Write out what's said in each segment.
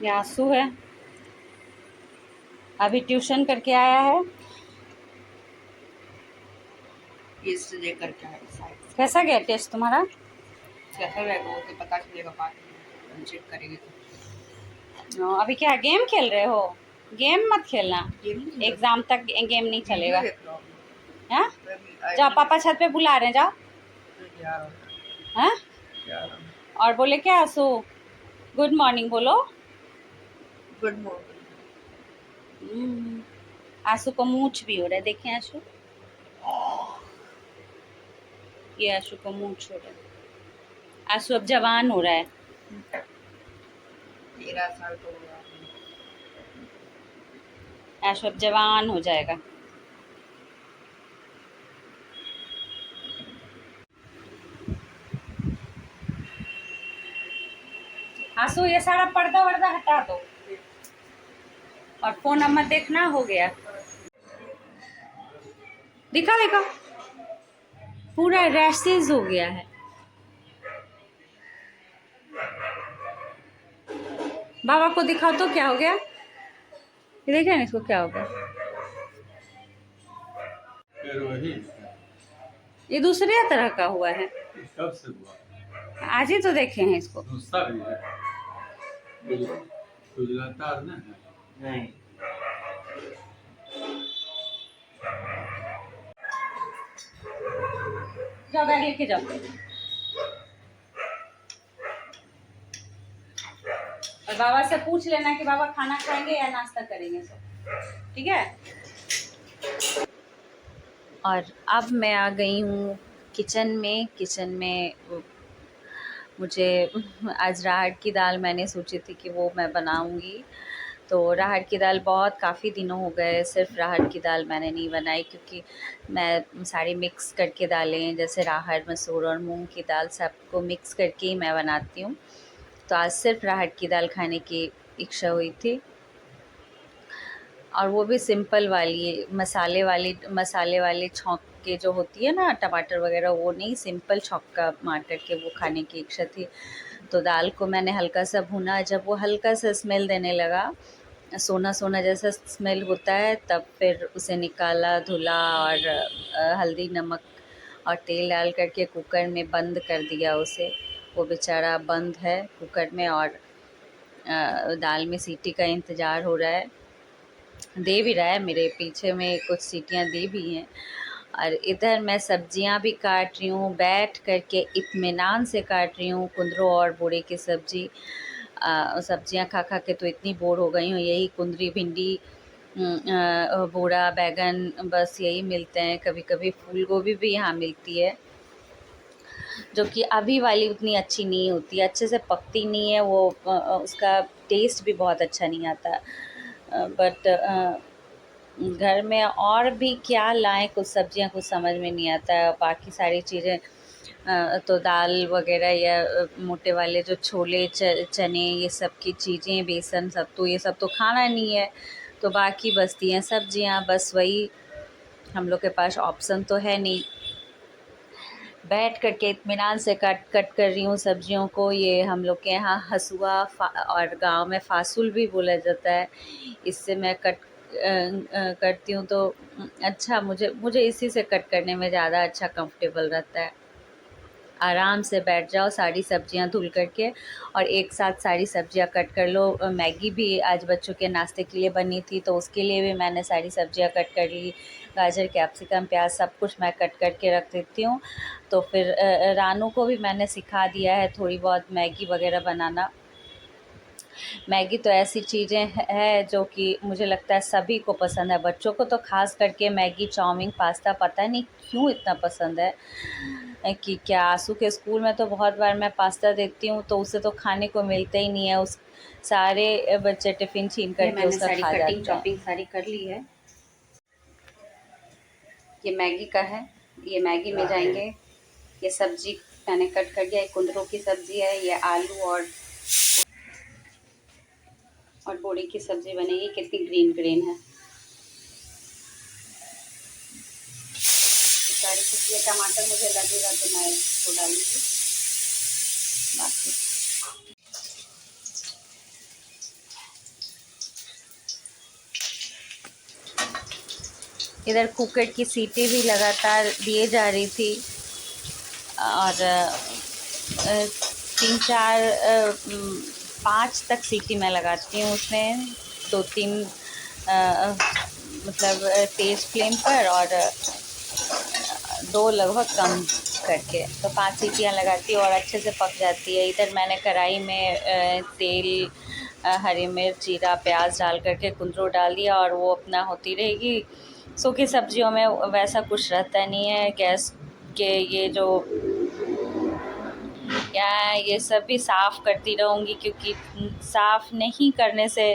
ये आंसू है, अभी ट्यूशन करके आया है। टेस्ट लेकर के आए शायद। कैसा गया टेस्ट तुम्हारा? कैसा रहेगा वो तो पता चलेगा बाद में, चेक करेंगे तो। अभी क्या गेम खेल रहे हो? गेम मत खेलना, गेम नहीं खेल एग्जाम तक गेम नहीं वीडियो चलेगा। देख रहा हूँ। हाँ, अभी जाओ पापा छत पे बुला रहे हैं, जाओ। जा रहा हूँ, हाँ, जा रहा हूँ। और बोले क्या आंसू? गुड मॉर्निंग बोलो। Good morning. आंसू को मूंछ भी हो रहा है, देखिए आंसू, ये आंसू को मूंछ हो रहा है। आंसू अब जवान हो रहा है। 13 साल तो हुआ। आंसू अब जवान हो जाएगा। आंसू ये सारा पर्दा वर्दा हटा दो, और फोन अब मत देखना, हो गया। दिखा दिखा, पूरा रैशेज हो गया है। बाबा को दिखाओ तो क्या हो गया, ये देखे ना इसको क्या हो गया। फिर वही ये दूसरे तरह का हुआ है, कब से हुआ? आज ही तो देखे हैं इसको। गुस्सा भी है, खुजलाता ना है। नहीं, जाओ बैग लेके जाओ, और बाबा से पूछ लेना कि बाबा खाना खाएंगे या नाश्ता करेंगे, सब ठीक है। और अब मैं आ गई हूँ किचन में मुझे आज राहड़ की दाल मैंने सोची थी कि वो मैं बनाऊंगी। तो राहड़ की दाल बहुत काफ़ी दिनों हो गए सिर्फ राहड़ की दाल मैंने नहीं बनाई, क्योंकि मैं सारी मिक्स करके दालें जैसे राहड़, मसूर और मूंग की दाल सबको मिक्स करके ही मैं बनाती हूँ। तो आज सिर्फ राहड़ की दाल खाने की इच्छा हुई थी, और वो भी सिंपल वाली, मसाले वाली छौंक के जो होती है ना, टमाटर वगैरह, वो नहीं, सिंपल छौंका मार करके वो खाने की इच्छा थी। तो दाल को मैंने हल्का सा भुना, जब वो हल्का सा स्मेल देने लगा, सोना सोना जैसा स्मेल होता है, तब फिर उसे निकाला, धुला, और हल्दी, नमक और तेल डाल करके कुकर में बंद कर दिया उसे। वो बेचारा बंद है कुकर में, और दाल में सीटी का इंतज़ार हो रहा है, दे भी रहा है, मेरे पीछे में कुछ सीटियाँ दे भी हैं। और इधर मैं सब्जियां भी काट रही हूँ, बैठ करके इत्मीनान से काट रही हूँ कुंदरू और बोरे की सब्जी। सब्जियां खा खा के तो इतनी बोर हो गई हूँ, यही कुंदरी, भिंडी, बोरा, बैगन, बस यही मिलते हैं। कभी कभी फूल गोभी भी यहाँ मिलती है, जो कि अभी वाली उतनी अच्छी नहीं होती, अच्छे से पकती नहीं है वो, उसका टेस्ट भी बहुत अच्छा नहीं आता। बट घर में और भी क्या लाएं, कुछ सब्जियां कुछ समझ में नहीं आता है। बाकी सारी चीज़ें तो दाल वगैरह या मोटे वाले जो छोले, चने, ये सब की चीज़ें, बेसन, सत्तू, ये सब तो खाना नहीं है। तो बाकी बचती हैं सब्जियां, बस वही हम लोग के पास ऑप्शन तो है नहीं। बैठ कर के इत्मीनान से कट कर रही हूँ सब्जियों को। ये हम लोग के यहाँ हसुआ और गांव में फासुल भी बोला जाता है, इससे मैं करती हूँ। तो अच्छा, मुझे इसी से कट करने में ज़्यादा अच्छा कंफर्टेबल रहता है। आराम से बैठ जाओ, सारी सब्जियां धुल करके, और एक साथ सारी सब्जियां कट कर लो। मैगी भी आज बच्चों के नाश्ते के लिए बनी थी, तो उसके लिए भी मैंने सारी सब्जियां कट कर ली। गाजर, कैप्सिकम, प्याज सब कुछ मैं कट करके रख देती हूँ। तो फिर रानू को भी मैंने सिखा दिया है थोड़ी बहुत मैगी वगैरह बनाना। मैगी तो ऐसी चीज़ें है जो कि मुझे लगता है सभी को पसंद है, बच्चों को तो खास करके मैगी, चाउमीन, पास्ता पता नहीं क्यों इतना पसंद है। कि क्या, आंसू के स्कूल में तो बहुत बार मैं पास्ता देती हूँ तो उसे तो खाने को मिलता ही नहीं है, उस सारे बच्चे टिफ़िन छीन करके उसका खा जाते हैं। चॉपिंग सारी कर ली है, ये मैगी का है, ये मैगी में जाएंगे। ये सब्जी मैंने कट कर दिया, ये कुंदरू की सब्जी है, ये आलू और बोड़ी की सब्जी बनेगी। कितनी ग्रीन ग्रीन है सारी कुछ। ये टमाटर मुझे लगेगा तो मैं इसको डालूंगी। बाकी इधर कुकर की सीटी भी लगातार दिए जा रही थी और 5 तक सीटी मैं लगाती हूँ उसमें, 2-3 मतलब तेज़ फ्लेम पर और 2 लगभग कम करके, तो 5 सीटियाँ लगाती हूँ और अच्छे से पक जाती है। इधर मैंने कढ़ाई में तेल, हरी मिर्च, जीरा, प्याज डाल करके कुंदरू डाल दिया और वो अपना होती रहेगी। सूखी सब्जियों में वैसा कुछ रहता नहीं है, गैस के ये जो क्या है, ये सब भी साफ़ करती रहूँगी क्योंकि साफ़ नहीं करने से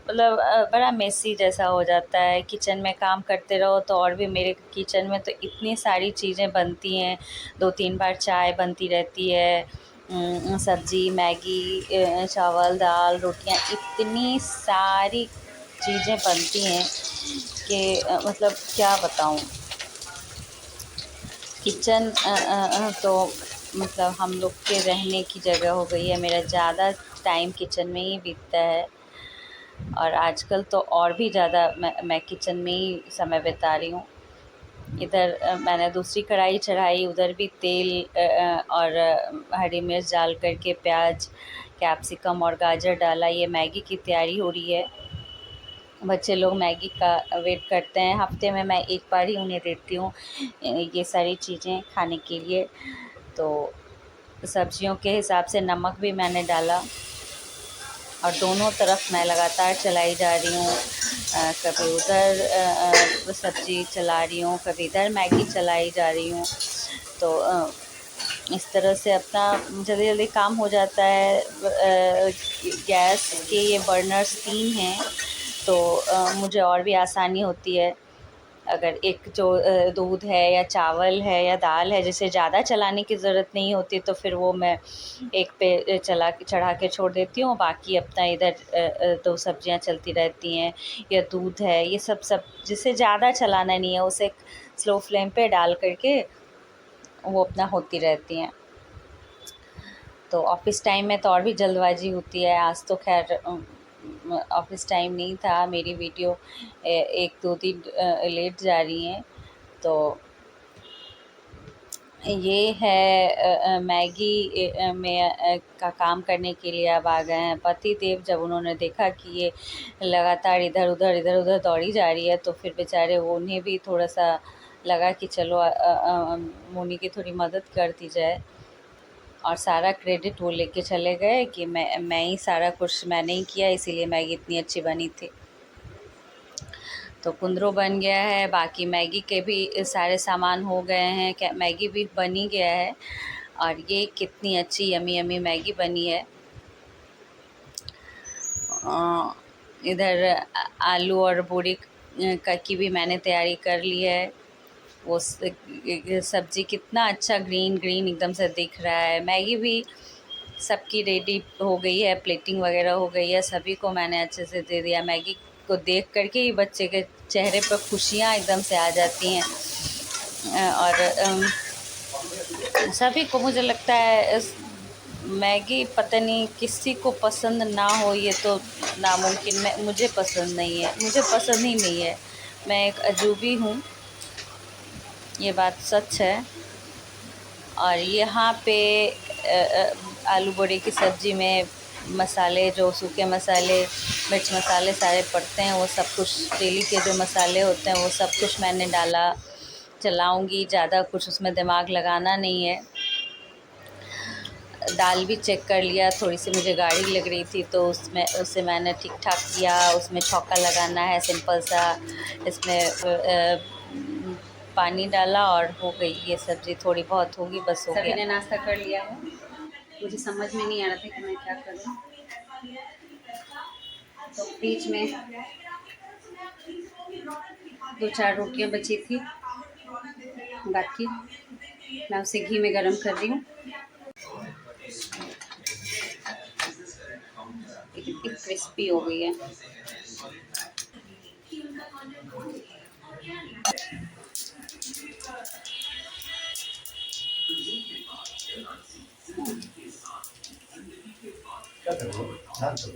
मतलब बड़ा मेसी जैसा हो जाता है। किचन में काम करते रहो तो, और भी मेरे किचन में तो इतनी सारी चीज़ें बनती हैं, 2-3 बार चाय बनती रहती है, सब्ज़ी, मैगी, चावल, दाल, रोटियाँ, इतनी सारी चीज़ें बनती हैं कि मतलब क्या बताऊँ। किचन तो मतलब हम लोग के रहने की जगह हो गई है। मेरा ज़्यादा टाइम किचन में ही बीतता है और आजकल तो और भी ज़्यादा मैं किचन में ही समय बिता रही हूँ। इधर मैंने दूसरी कढ़ाई चढ़ाई, उधर भी तेल और हरी मिर्च डाल कर के प्याज, कैप्सिकम और गाजर डाला। ये मैगी की तैयारी हो रही है। बच्चे लोग मैगी का वेट करते हैं, हफ्ते में मैं 1 बार ही उन्हें देती हूँ ये सारी चीज़ें खाने के लिए। तो सब्जियों के हिसाब से नमक भी मैंने डाला और दोनों तरफ मैं लगातार चलाई जा रही हूँ। कभी उधर सब्ज़ी चला रही हूँ, कभी इधर मैगी चलाई जा रही हूँ। तो इस तरह से अपना जल्दी जल्दी काम हो जाता है। गैस के ये बर्नर्स 3 हैं, तो मुझे और भी आसानी होती है। अगर एक जो दूध है या चावल है या दाल है, जिसे ज़्यादा चलाने की ज़रूरत नहीं होती, तो फिर वो मैं एक पे चढ़ा के छोड़ देती हूँ। बाकी अपना इधर 2 सब्जियाँ चलती रहती हैं, या दूध है, ये सब जिसे ज़्यादा चलाना नहीं है उसे स्लो फ्लेम पे डाल करके वो अपना होती रहती हैं। तो ऑफ़िस टाइम में तो और भी जल्दबाजी होती है। आज तो खैर ऑफ़िस टाइम नहीं था, मेरी वीडियो 1-2 दिन लेट जा रही हैं। तो ये है मैगी में का काम करने के लिए अब आ गए हैं पति देव। जब उन्होंने देखा कि ये लगातार इधर उधर दौड़ी जा रही है, तो फिर बेचारे वो उन्हें भी थोड़ा-सा लगा कि चलो मोनी की थोड़ी मदद कर दी जाए, और सारा क्रेडिट वो लेके चले गए कि मैं ही सारा कुछ मैंने ही किया, इसीलिए मैगी इतनी अच्छी बनी थी। तो कुंदरू बन गया है, बाकी मैगी के भी सारे सामान हो गए हैं, क्या मैगी भी बन ही गया है। और ये कितनी अच्छी यमी यमी मैगी बनी है। इधर आलू और पूरी की भी मैंने तैयारी कर ली है। वो सब्ज़ी कितना अच्छा ग्रीन ग्रीन एकदम से दिख रहा है। मैगी भी सबकी रेडी हो गई है, प्लेटिंग वगैरह हो गई है, सभी को मैंने अच्छे से दे दिया। मैगी को देख करके ही बच्चे के चेहरे पर खुशियाँ एकदम से आ जाती हैं। और सभी को, मुझे लगता है मैगी पता नहीं किसी को पसंद ना हो, ये तो नामुमकिन। मुझे पसंद नहीं है, मुझे पसंद ही नहीं है। मैं एक अजूबी हूँ, ये बात सच है। और यहाँ पे आलू बड़े की सब्ज़ी में मसाले, जो सूखे मसाले, मिर्च मसाले सारे पड़ते हैं, वो सब कुछ डेली के जो मसाले होते हैं वो सब कुछ मैंने डाला। चलाऊँगी, ज़्यादा कुछ उसमें दिमाग लगाना नहीं है। दाल भी चेक कर लिया, थोड़ी सी मुझे गाढ़ी लग रही थी तो उसे मैंने ठीक ठाक किया। उसमें छौंका लगाना है सिंपल सा, इसमें पानी डाला और हो गई ये सब्ज़ी। थोड़ी बहुत होगी, बस हो गया। सभी ने नाश्ता कर लिया है, मुझे समझ में नहीं आ रहा था कि मैं क्या करूं। तो बीच में 2-4 रोटियां बची थी, बाकी मैं उसे घी में गरम कर रही हूँ। कितनी क्रिस्पी हो गई है। क्या करो ध्यान से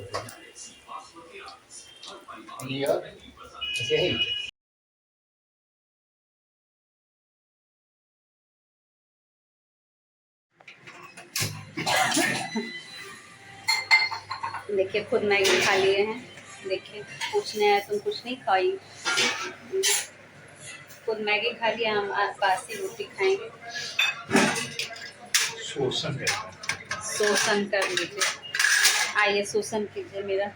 देखिए खुद मैगी खा लिए हैं। देखिए पूछने हैं तुम कुछ नहीं खाई, खुद मैगी खा लिया, हम आज बासी रोटी खाएंगे। शोषण कहते हैं। शोषण कर लीजिए, आइए शोषण कीजिए मेरा।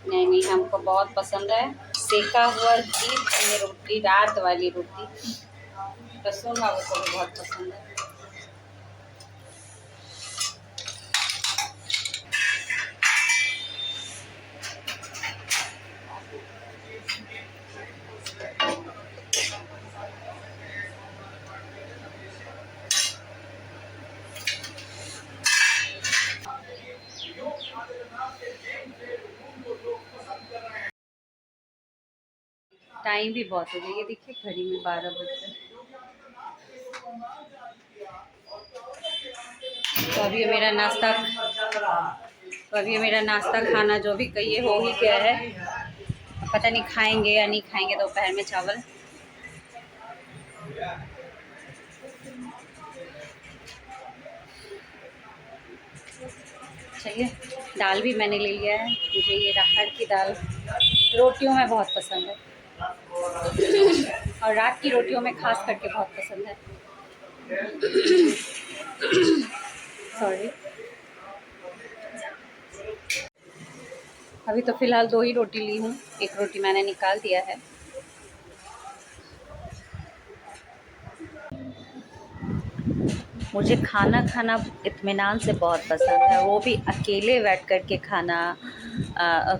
नहीं नहीं, हमको बहुत पसंद है सेका हुआ घी में रोटी, रात वाली रोटी। प्रसून बाबू को भी बहुत पसंद है। टाइम भी बहुत हो गया, ये देखिए घड़ी में 12 बज रहे। तो अभी ये मेरा नाश्ता, खाना जो भी कहिए हो ही गया है। पता नहीं खाएंगे या नहीं खाएंगे दोपहर में चावल। चलिए, दाल भी मैंने ले लिया है। मुझे ये अरहर की दाल रोटियों में बहुत पसंद है, और रात की रोटियों में खास करके बहुत पसंद है। सॉरी। अभी तो फ़िलहाल 2 ही रोटी ली हूँ, एक रोटी मैंने निकाल दिया है। मुझे खाना खाना इत्मीनान से बहुत पसंद है, वो भी अकेले बैठ कर के खाना।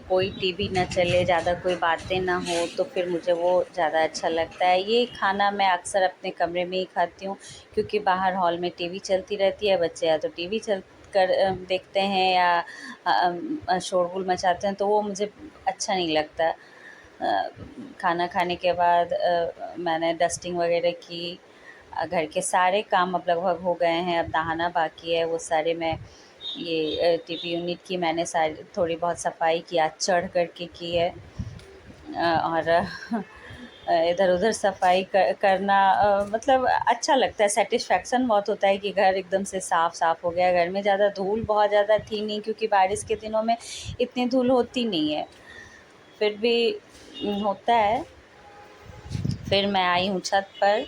कोई टीवी ना चले, ज़्यादा कोई बातें ना हो, तो फिर मुझे वो ज़्यादा अच्छा लगता है। ये खाना मैं अक्सर अपने कमरे में ही खाती हूँ, क्योंकि बाहर हॉल में टीवी चलती रहती है, बच्चे या तो टीवी चल कर देखते हैं या शोरगुल मचाते हैं, तो वो मुझे अच्छा नहीं लगता। खाना खाने के बाद मैंने डस्टिंग वगैरह की, घर के सारे काम अब लगभग हो गए हैं, अब नहाना बाकी है। वो सारे मैं ये टीवी यूनिट की मैंने सारी थोड़ी बहुत सफाई की, आज चढ़ कर के की है। और इधर उधर सफाई करना मतलब अच्छा लगता है, सेटिस्फेक्शन बहुत होता है कि घर एकदम से साफ़ हो गया। घर में ज़्यादा धूल बहुत ज़्यादा थी नहीं, क्योंकि बारिश के दिनों में इतनी धूल होती नहीं है, फिर भी होता है। फिर मैं आई हूँ छत पर,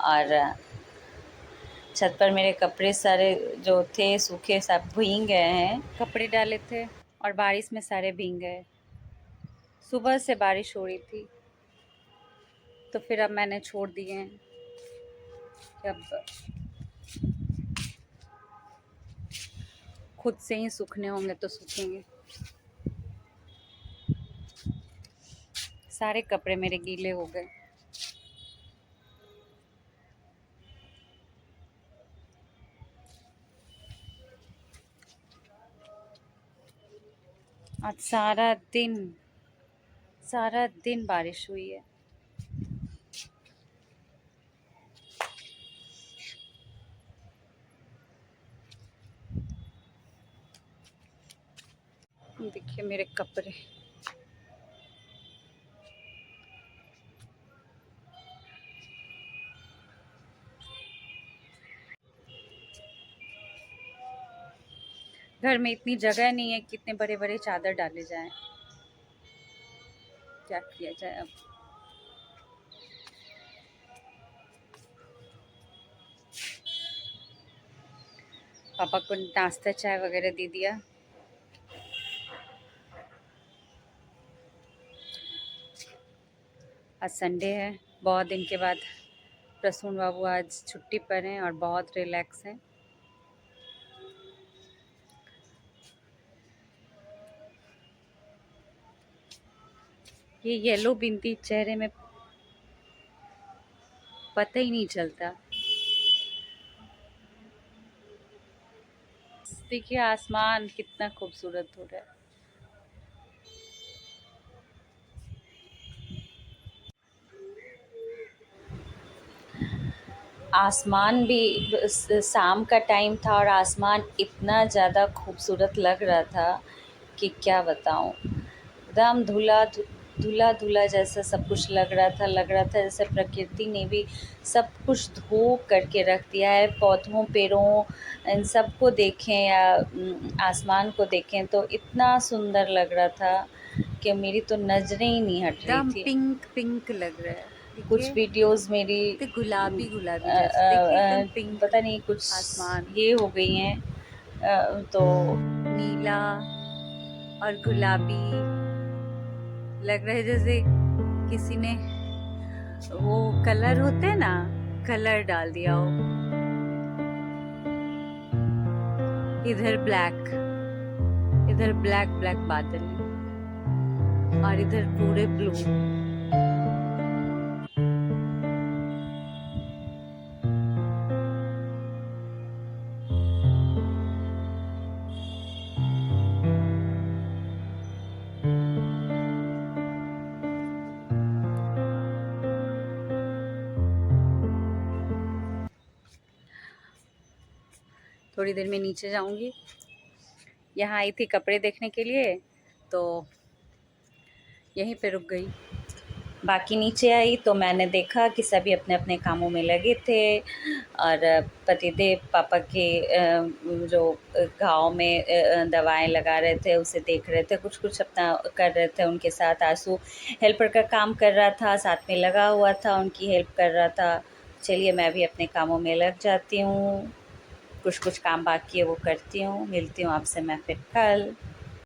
और छत पर मेरे कपड़े सारे जो थे सूखे सब भीग गए हैं। कपड़े डाले थे और बारिश में सारे भीग गए। सुबह से बारिश हो रही थी, तो फिर अब मैंने छोड़ दिए हैं कि अब खुद से ही सूखने होंगे तो सूखेंगे। सारे कपड़े मेरे गीले हो गए। आज सारा दिन बारिश हुई है। देखिए मेरे कपड़े, घर में इतनी जगह नहीं है कि इतने बड़े बड़े चादर डाले जाएं। क्या किया जाए अब। पापा को नाश्ता चाय वगैरह दे दिया। आज संडे है, बहुत दिन के बाद प्रसून बाबू आज छुट्टी पर हैं और बहुत रिलैक्स हैं। ये येलो बिंदी चेहरे में पता ही नहीं चलता। देखिए आसमान कितना खूबसूरत हो रहा है। आसमान भी शाम का टाइम था और आसमान इतना ज़्यादा खूबसूरत लग रहा था कि क्या बताऊं। एकदम धुला धुला जैसा सब कुछ लग रहा था जैसे प्रकृति ने भी सब कुछ धो करके रख दिया है। पौधों पेड़ों इन सबको देखें या आसमान को देखें तो इतना सुंदर लग रहा था कि मेरी तो नजरें ही नहीं हट रही एकदम थी। पिंक पिंक लग रहा है। कुछ देखिए, वीडियोस मेरी तो गुलाबी गुलाबी जैसे देखिए एकदम पिंक पता नहीं कुछ आसमान, ये हो गई हैं तो नीला और गुलाबी लग रहा है जैसे किसी ने वो कलर होते हैं ना, कलर डाल दिया हो। इधर ब्लैक ब्लैक बादल और इधर पूरे ब्लू। थोड़ी देर में नीचे जाऊंगी। यहाँ आई थी कपड़े देखने के लिए तो यहीं पे रुक गई। बाकी नीचे आई तो मैंने देखा कि सभी अपने अपने कामों में लगे थे और पतिदेव पापा के जो घाव में दवाएं लगा रहे थे उसे देख रहे थे, कुछ कुछ अपना कर रहे थे उनके साथ। आंसू हेल्पर का काम कर रहा था, साथ में लगा हुआ था, उनकी हेल्प कर रहा था। चलिए मैं भी अपने कामों में लग जाती हूँ, कुछ कुछ काम बाकी है वो करती हूँ। मिलती हूँ आपसे मैं फिर कल।